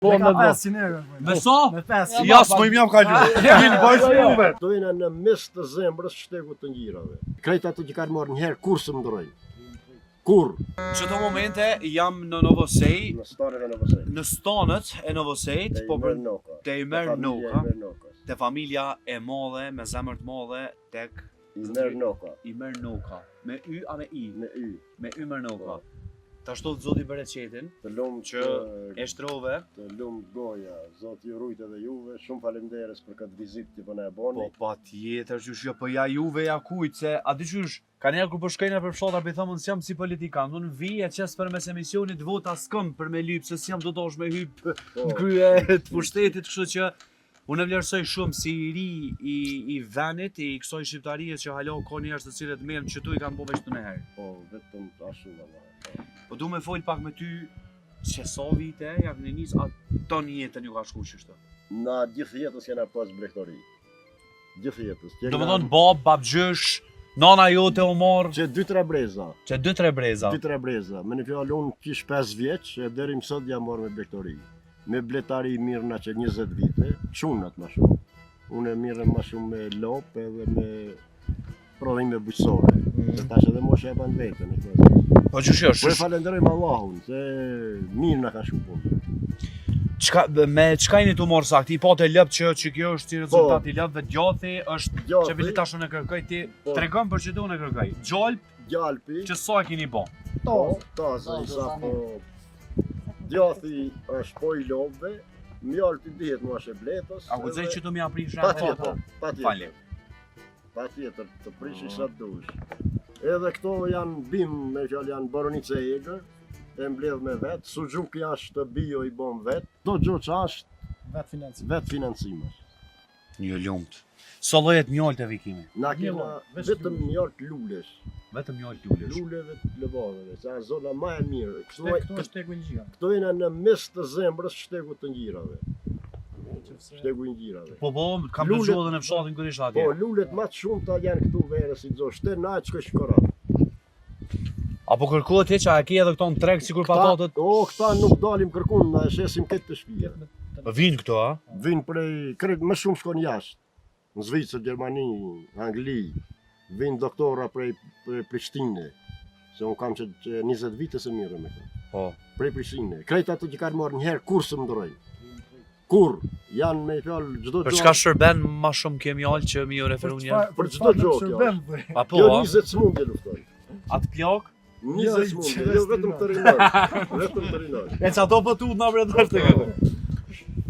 Me ka 500 euro. Me sa? Me 500. Ja, s'mojmë jam kalu. Vinë bajs juve. Do jena në mes të zemrës shtegut të ngjirave. Krejt ato që kanë marrë një herë kur së ndrojnë. Kur? Që të momente jam në Novosej, Në stanën e Novosejt. në stanët e Novosejt, po për te i merë Noka, te familja e madhe, me zemër të madhe, tek I merë Noka. i merë Noka. Me y a me i? Me y. Me y merë Noka. Ta shtot zoti bereqetin, Të lumë që e shtrove, të lumë goja, Zoti ju rujt edhe juve, shumë faleminderes për këtë vizitë që po na e boni. po pa tjetër qysh jo, po ja juve ja kujt, se a di qysh, ka njerë kur po shkojnë për fshatar, për thomën s'jam si politikan, unë vi e qes për mes emisionit vota s'këm për me lyp, se s'jam do dosh me hyp në krye të pushtetit, kështu që unë e vlerësoj shumë si i ri i venit, i kësaj shqiptarie që halo ka njerëz të cilët merren që tu i kanë po veç të herë. Po, vetëm ashtu valla. Po du me fol pak me ty, që sa vite ja në nis ato një jetën ju ka shku qështu. Na gjithë jetës kena pas bregtori. Gjithë jetës. Do më thonë bab, babgjysh, nana jote u marrë, që 2-3 breza. që 2-3 breza. 2-3 breza. Me në fjallë unë kish 5 vjeç, e deri më sot jam marrë me bregtori. Me bletari mirë na që 20 vite, çunat ma shumë. Unë e mirë ma shumë me lop edhe me prodhime bujqësore. Se tash edhe mosha e ban vetën. Po qështu Po e falenderojmë Allahun, se mirë na ka shumë punë. me çka jeni tu marrë saktë? I patë lëp që kjo është si rezultat i lëpëve, djathi është që bili tash unë e kërkoj ti tregon për që unë e kërkoj. Gjalpi, Që sa e keni bë? ta sa po djathi është po i lopëve, mjalti dihet mua shë bletës. A guxoj që do më aprish Patjetër, Fali. patjetër. Patjetër, të prishi sa dush. Edhe këto janë bim, me fjallë janë Boronice e Egër, e mbledh me vetë, Suzuki është bio i bom vetë, do gjo që është vetë financimas. Një lumt. Sa llojet mjaltëve kemi? Na kena vetëm mjalt lulesh, Vetëm mjalt lulesh. luleve të lëbaveve, sa është zona ma e mirë. Këto shtegu i ngjira. Këto jena në mes të zemrës shtegut të ngjirave. Shtegu i ngjirave. Po kam Lulet- dëgjuar edhe në fshatin kur isha atje. Po, lulet ma të shumta janë këtu verë si gjo, shte na e qëkë shkorat. Apo kërkohet ti që a ke edhe këto në treg sikur patatët? Këta nuk dalim kërkun, na e shesim këtë të shpije. Vinë këto, a? Vinë prej, më shumë shkon jashtë. Në Zvicër, Gjermani, Angli, vinë doktora prej Prishtine. Se unë kam që 20 vite se mire me këtë. Po. Prej Prishtine. Krejt ato që kanë marrë njëherë kur së më ndrojnë. Kur? Janë me fjallë gjdo Për çka shërben më shumë ke mjalë që më ju referu një? Për çdo gjo kjo. Apo, Kjo a? 20 smundje luftoj. Atë plak? 20 smundje, jo vetëm të rinoj. Vetëm të rinoj. E që ato po tu na vredar të këtë.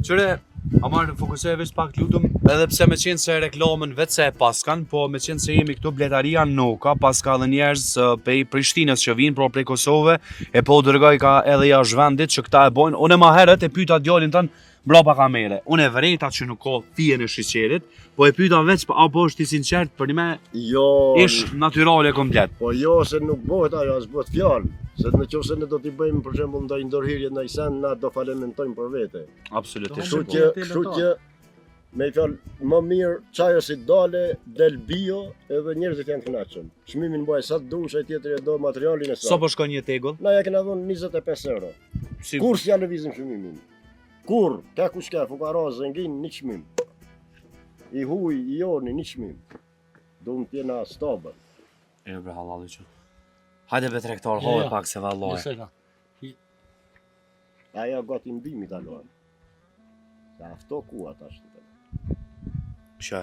Qëre, Amar, fokusoj veç pak lutum, edhe pse me qenë se reklamën vetë se e paskan, po me qenë se jemi këtu bletaria Noka, pas ka dhe njerëz prej Prishtinës që vinë, prej Kosovë, e po dërgoj ka edhe jashtë vendit që këta e bojnë. Unë e ma herët e pyeta djalin tënë mbrapa kamere. Unë e vërejta që nuk ka fije në shiqerit, po e pyeta veç apo është i sinqert për me Jo, ish natyrale komplet. po jo se nuk bëhet ajo, as bëhet fjalë. Se në qoftë se ne do t'i bëjmë për shembull ndonjë ndërhyrje në sen, na do falementojmë për vete. Absolutisht. Kështu që me fjalë më mirë çajo si del bio edhe njerëzit janë kënaqur. Çmimin mbaj sa dush, ai tjetri e do materialin e Sa saj. po shkon një tegull? Na ja kena dhënë 25 euro. Si Kur s'ja lëvizim çmimin? Kur? Ka kush ka fukara zengin një çmim. I huj, i joni një çmim. Do të jena stabër. E bre halali që. Hajde be trektar, hove pak se vallaj. Aja gati mbimi ta luan. Sa afto ku ata ashtu. Shë.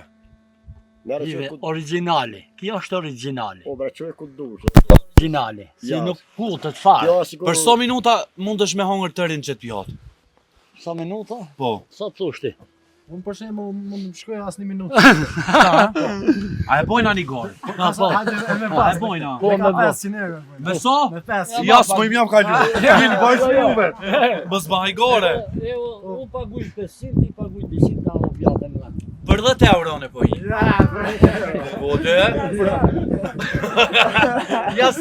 Merë që ku Originali. Kjo është originali. po bra çoj ku dush. Originali. Si Ja. nuk futet fare. Jo, sikur. Për sa minuta mundesh me hongër tërin që t'pjot? Sa minuta? Po. Sa thoshti? Unë për shembull mund të shkoj as një minutë. A e bojna një gol? Hajde me A pas. e bojna? Me ka 500 euro. Me sa? Me 500. Ja, s'mojmë jam kalu. Vinë bajs juve. Mos bëj gore. U paguaj 500, i paguaj 200 ta vjatën lan. Për 10 euro në po i. Po të? Ja,